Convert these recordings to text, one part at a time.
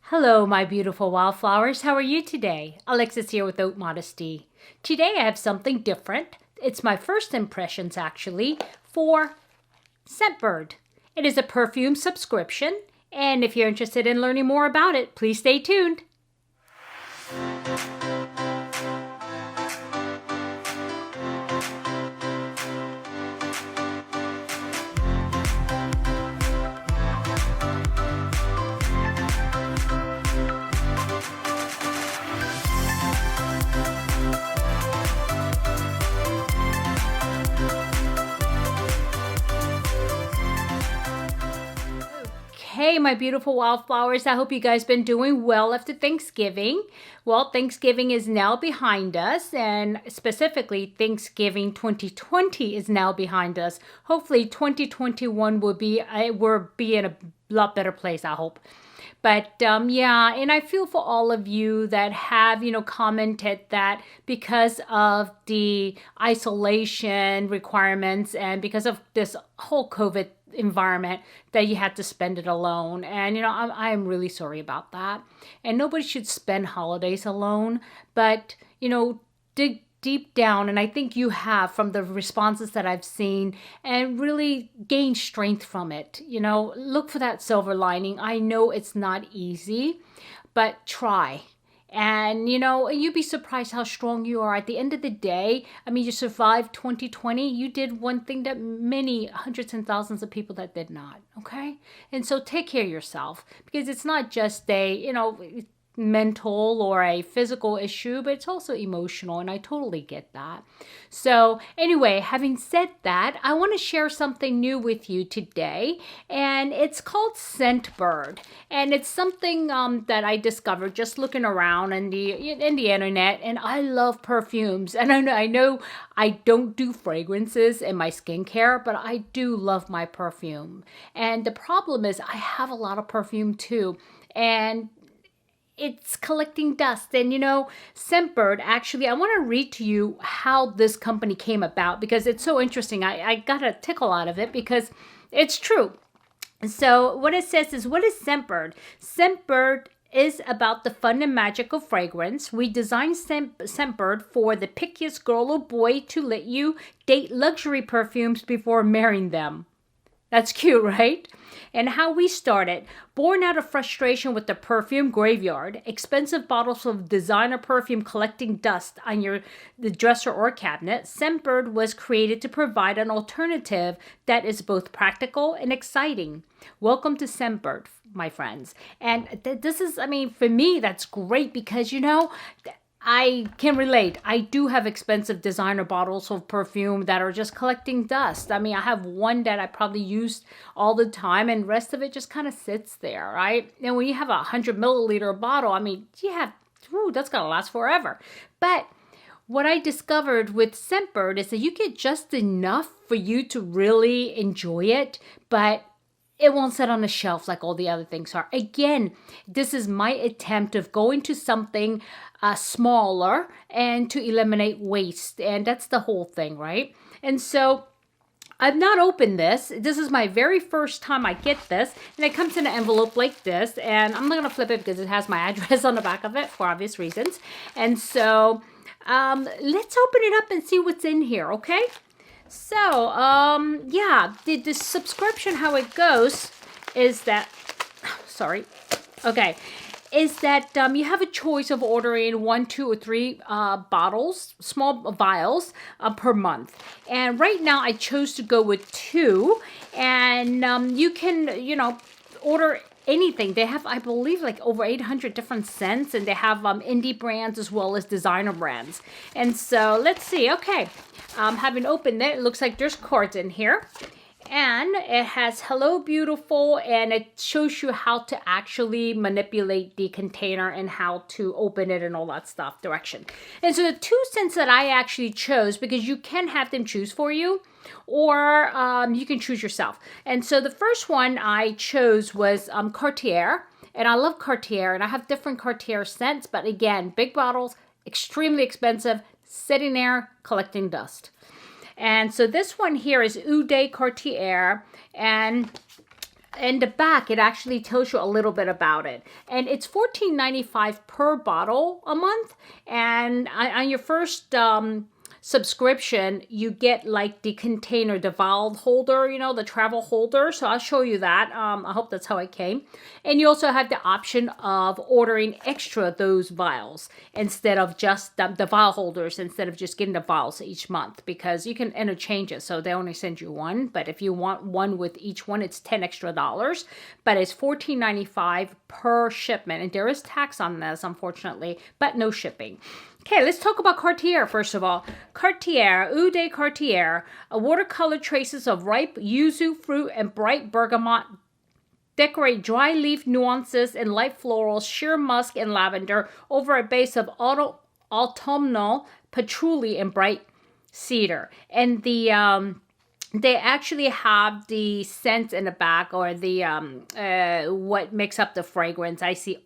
Hello, my beautiful wildflowers. How are you today? Alexis here with Haute Modesty. Today I have something different. It's my first impressions, actually, for Scentbird. It is a perfume subscription, and if you're interested in learning more about it, please stay tuned. Hey, my beautiful wildflowers. I hope you guys been doing well after Thanksgiving. Well, Thanksgiving is now behind us, and specifically Thanksgiving 2020 is now behind us. Hopefully 2021 will be in a lot better place, I hope. But yeah, and I feel for all of you that have, commented that because of the isolation requirements and because of this whole COVID environment that you had to spend it alone. And, I am really sorry about that. And nobody should spend holidays alone. But, dig deep down, and I think you have from the responses that I've seen, and really gain strength from it. Look for that silver lining. I know it's not easy, but try. And, you'd be surprised how strong you are. At the end of the day, you survived 2020. You did one thing that many hundreds and thousands of people that did not, okay? And so take care of yourself, because it's not just a, mental or a physical issue, but it's also emotional, and I totally get that. So anyway, having said that, I want to share something new with you today, and it's called Scentbird, and it's something that I discovered just looking around in the internet. And I love perfumes, and I know I don't do fragrances in my skincare, but I do love my perfume. And the problem is I have a lot of perfume too, and it's collecting dust. And Scentbird, actually, I want to read to you how this company came about, because it's so interesting. I got a tickle out of it because it's true. So what it says is, what is Scentbird? Scentbird is about the fun and magic of fragrance. We designed Scentbird for the pickiest girl or boy to let you date luxury perfumes before marrying them. That's cute, right? And how we started. Born out of frustration with the perfume graveyard, expensive bottles of designer perfume collecting dust on the dresser or cabinet, Scentbird was created to provide an alternative that is both practical and exciting. Welcome to Scentbird, my friends. And this is, for me, that's great because, I can relate. I do have expensive designer bottles of perfume that are just collecting dust. I have one that I probably use all the time, and the rest of it just kind of sits there, right? And when you have 100 milliliter bottle, that's going to last forever. But what I discovered with Scentbird is that you get just enough for you to really enjoy it, but it won't sit on the shelf like all the other things are. Again, this is my attempt of going to something smaller and to eliminate waste. And that's the whole thing, right? And so I've not opened this. This is my very first time I get this. And it comes in an envelope like this. And I'm not going to flip it because it has my address on the back of it for obvious reasons. And so let's open it up and see what's in here, okay? So, yeah, the subscription, how it goes is that, is that you have a choice of ordering 1, 2, or 3 bottles, small vials per month. And right now I chose to go with 2, and you can, order anything. They have, I believe, like over 800 different scents, and they have indie brands as well as designer brands. And so let's see. Okay, having opened it, it looks like there's cards in here. And it has hello beautiful, and it shows you how to actually manipulate the container and how to open it and all that stuff, direction. And so the 2 scents that I actually chose, because you can have them choose for you, or you can choose yourself. And so the first one I chose was Cartier, and I love Cartier, and I have different Cartier scents, but again, big bottles, extremely expensive, sitting there collecting dust. And so this one here is Eau de Cartier, and in the back, it actually tells you a little bit about it. And it's $14.95 per bottle a month. And on your first subscription, you get like the container, the vial holder, you know, the travel holder. So I'll show you that. I hope that's how it came. And you also have the option of ordering extra those vials instead of just the vial holders, instead of just getting the vials each month, because you can interchange it. So they only send you one, but if you want one with each one, it's $10 extra. But it's $14.95 per shipment. And there is tax on this, unfortunately, but no shipping. Okay, let's talk about Cartier first of all. Cartier, Eau de Cartier, watercolor traces of ripe yuzu fruit and bright bergamot decorate dry leaf nuances in light florals, sheer musk, and lavender over a base of autumnal patchouli and bright cedar. And the they actually have the scent in the back, or the what makes up the fragrance. I see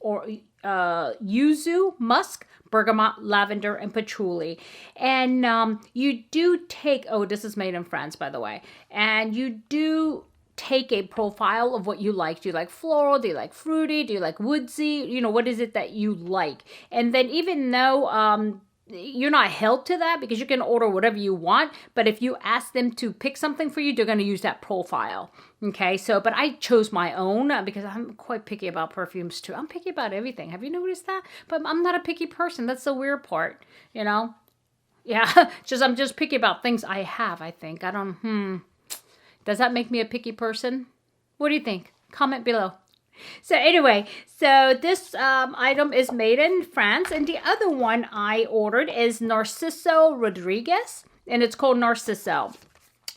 yuzu, musk, bergamot, lavender, and patchouli. And you do take, oh, this is made in France, by the way. And you do take a profile of what you like. Do you like floral? Do you like fruity? Do you like woodsy? You know, what is it that you like? And then even though you're not held to that, because you can order whatever you want, but if you ask them to pick something for you, they're going to use that profile. Okay, so, but I chose my own because I'm quite picky about perfumes too. I'm picky about everything. Have you noticed that? But I'm not a picky person. That's the weird part, you know? Yeah, I'm just picky about things I have, I think. I don't, Does that make me a picky person? What do you think? Comment below. So anyway, so this item is made in France, and the other one I ordered is Narciso Rodriguez, and it's called Narciso.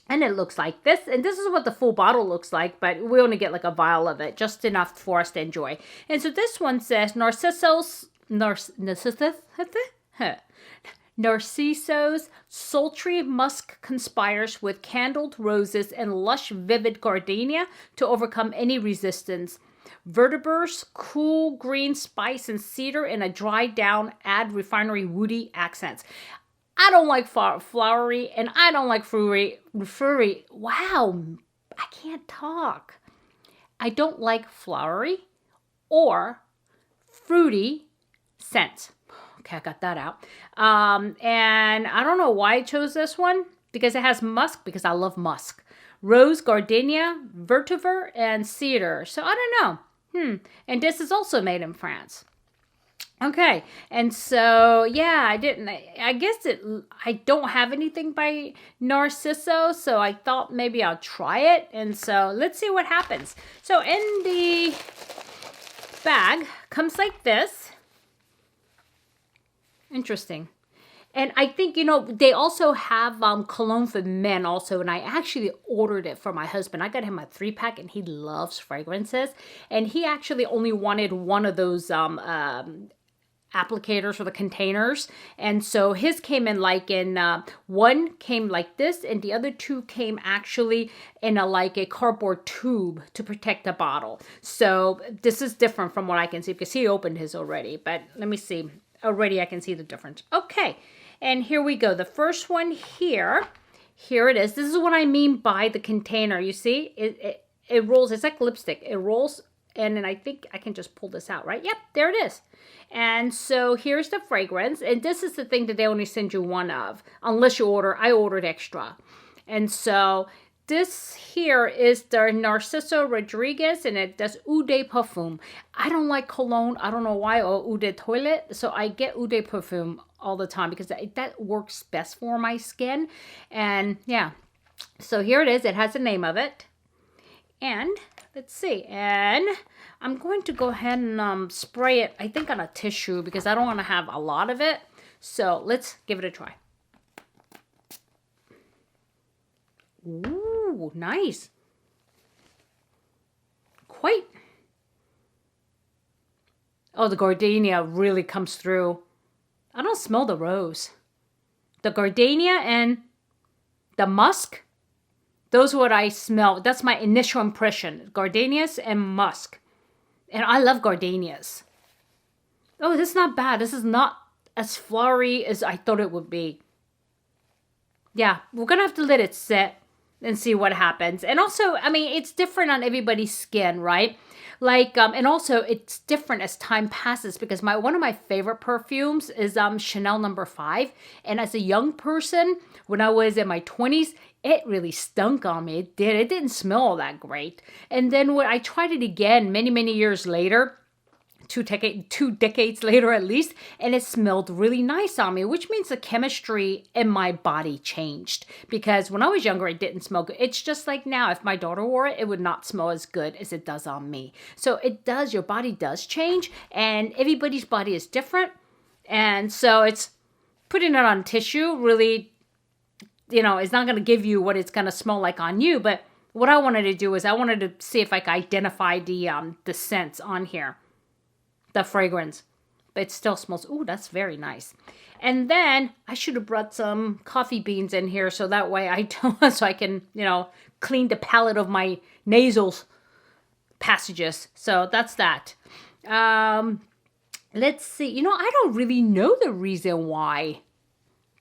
And it looks like this, and this is what the full bottle looks like, but we only get like a vial of it, just enough for us to enjoy. And so this one says Narciso's sultry musk conspires with candled roses and lush vivid gardenia to overcome any resistance. Vertibers, cool green spice, and cedar in a dried down add refinery woody accents. I don't like flowery, and I don't like fruity. Wow, I can't talk. I don't like flowery or fruity scents. Okay, I got that out. And I don't know why I chose this one, because it has musk, because I love musk. Rose, gardenia, vetiver, and cedar. So I don't know. And this is also made in France. Okay, and so yeah, I don't have anything by Narciso, so I thought maybe I'll try it, and so let's see what happens. So in the bag comes like this. Interesting. And I think, you know, they also have cologne for men also. And I actually ordered it for my husband. I got him a 3-pack, and he loves fragrances. And he actually only wanted one of those applicators for the containers. And so his came in like one came like this, and the other two came actually in like a cardboard tube to protect the bottle. So this is different from what I can see, because he opened his already. But let me see. Already I can see the difference. Okay. And here we go. The first one here it is. This is what I mean by the container. You see, it rolls. It's like lipstick. It rolls, and then I think I can just pull this out, right? Yep, there it is. And so here's the fragrance. And this is the thing that they only send you one of, unless you order. I ordered extra. And so this here is the Narciso Rodriguez, and it does Eau de Parfum. I don't like cologne. I don't know why, or Eau de Toilette. So I get Eau de Parfum all the time, because that works best for my skin. And yeah, so here it is. It has the name of it. And let's see. And I'm going to go ahead and spray it, I think, on a tissue, because I don't want to have a lot of it. So let's give it a try. Ooh, nice. Quite. Oh, the gardenia really comes through. I don't smell the rose. The gardenia and the musk, those are what I smell. That's my initial impression. Gardenias and musk. And I love gardenias. Oh, this is not bad. This is not as flowery as I thought it would be. Yeah, we're going to have to let it sit. and see what happens. And also, I mean, it's different on everybody's skin, right? Like, and also it's different as time passes, because one of my favorite perfumes is Chanel No. 5. And as a young person, when I was in my 20s, it really stunk on me. It did. It didn't smell all that great. And then when I tried it again many, many years later, two decades later at least, and it smelled really nice on me, which means the chemistry in my body changed. Because when I was younger, it didn't smell good. It's just like now, if my daughter wore it, it would not smell as good as it does on me. So it does, your body does change, and everybody's body is different. And so it's putting it on tissue really, you know, it's not going to give you what it's going to smell like on you. But what I wanted to do is I wanted to see if I could identify the scents on here. The fragrance, but it still smells. Ooh, that's very nice. And then I should have brought some coffee beans in here, so that way I don't, so I can, you know, clean the palate of my nasal passages. So that's that. Let's see. You know, I don't really know the reason why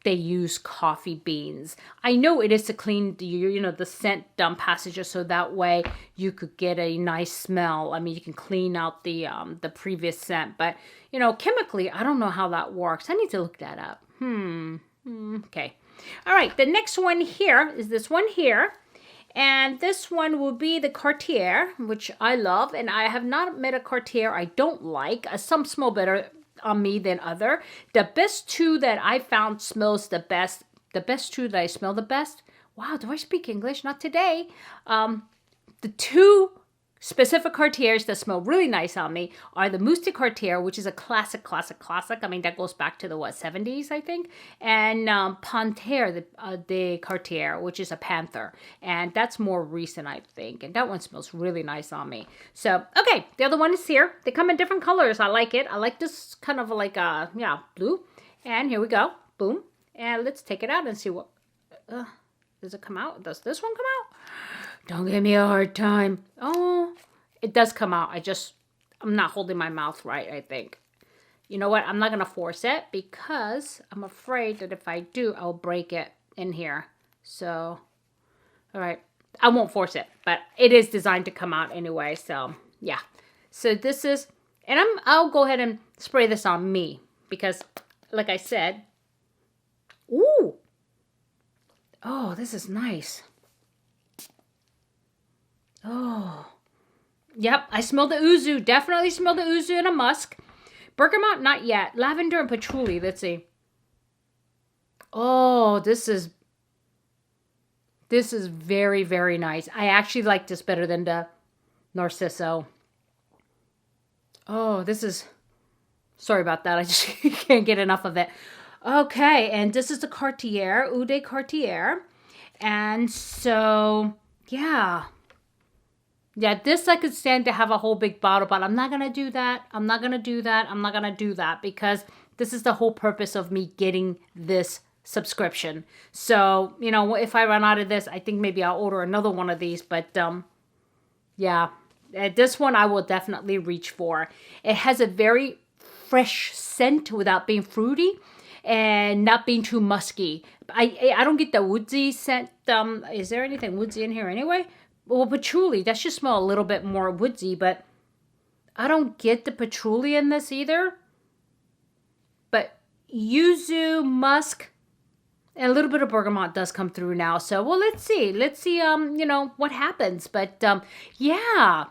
they use coffee beans. I know it is to clean the, you know, the scent passages, so that way you could get a nice smell. I mean, you can clean out the previous scent, but you know, chemically, I don't know how that works. I need to look that up. Okay. All right. The next one here is this one here. And this one will be the Cartier, which I love. And I have not met a Cartier I don't like. Some smell better on me than other. The best two that I found smells the best. The best two that I smell the best. Wow, do I speak English? Not today. The two specific Cartiers that smell really nice on me are the Mousse de Cartier, which is a classic. I mean, that goes back to the, 70s, I think. And Panthère de Cartier, which is a panther. And that's more recent, I think. And that one smells really nice on me. So, okay, the other one is here. They come in different colors. I like it. I like this kind of like, blue. And here we go. Boom. And let's take it out and see what... does it come out? Does this one come out? Don't give me a hard time. Oh, it does come out. I'm not holding my mouth right, I think. You know what? I'm not going to force it because I'm afraid that if I do, I'll break it in here. So, all right. I won't force it, but it is designed to come out anyway. So, yeah. So this is, and I'll go ahead and spray this on me because, like I said, ooh. Oh, this is nice. Oh, yep. I smell the ouzo. Definitely smell the ouzo and a musk. Bergamot, not yet. Lavender and patchouli. Let's see. Oh, this is very, very nice. I actually like this better than the Narciso. Oh, this is, sorry about that. I just can't get enough of it. Okay, and this is the Cartier, Eau de Cartier. And so, yeah. Yeah, this I could stand to have a whole big bottle, but I'm not going to do that. I'm not going to do that because this is the whole purpose of me getting this subscription. So, you know, if I run out of this, I think maybe I'll order another one of these. But, yeah, this one I will definitely reach for. It has a very fresh scent without being fruity and not being too musky. I don't get the woodsy scent. Is there anything woodsy in here anyway? Well, patchouli, that should smell a little bit more woodsy, but I don't get the patchouli in this either. But yuzu, musk, and a little bit of bergamot does come through now. So, well, let's see. You know, what happens. But, yeah,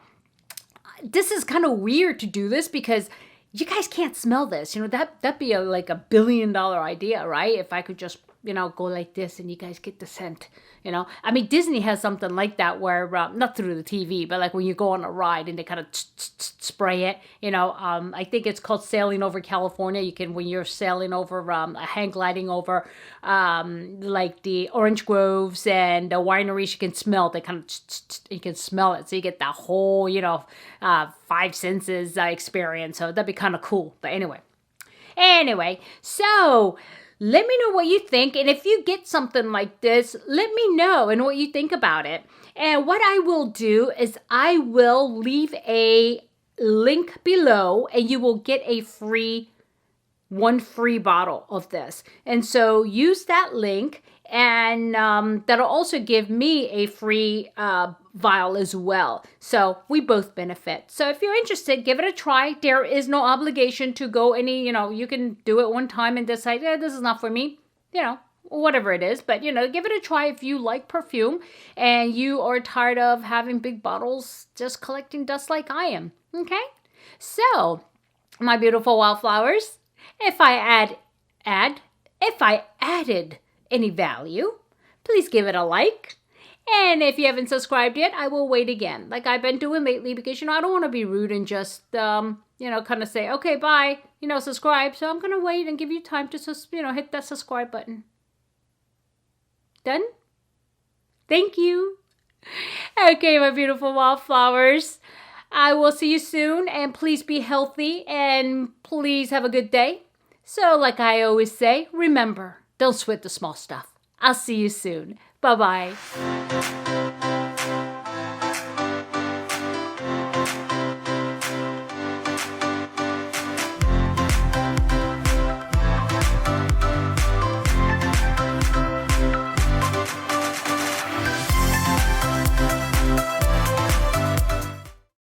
this is kind of weird to do this because you guys can't smell this. You know, that'd be like $1 billion idea, right? If I could just, you know, go like this and you guys get the scent, you know. I mean, Disney has something like that where, not through the TV, but like when you go on a ride and they kind of spray it, you know. I think it's called Sailing Over California. You can, when you're sailing over, hang gliding over, like the orange groves and the wineries, you can smell, they kind of, you can smell it. So you get that whole, you know, 5 senses experience. So that'd be kind of cool. But anyway, so let me know what you think. And if you get something like this, let me know and what you think about it. And what I will do is I will leave a link below and you will get one free bottle of this. And so use that link and that'll also give me a free vial as well. So we both benefit. So if you're interested, give it a try. There is no obligation to go any, you can do it one time and decide, yeah, this is not for me, whatever it is. But, give it a try if you like perfume and you are tired of having big bottles just collecting dust like I am. Okay? So, my beautiful wildflowers, if I added any value, please give it a like. And if you haven't subscribed yet, I will wait again, like I've been doing lately, because, I don't want to be rude and just, kind of say, okay, bye, subscribe. So I'm going to wait and give you time to, hit that subscribe button. Done? Thank you. Okay, my beautiful wildflowers. I will see you soon, and please be healthy, and please have a good day. So like I always say, remember, don't sweat the small stuff. I'll see you soon. Bye-bye.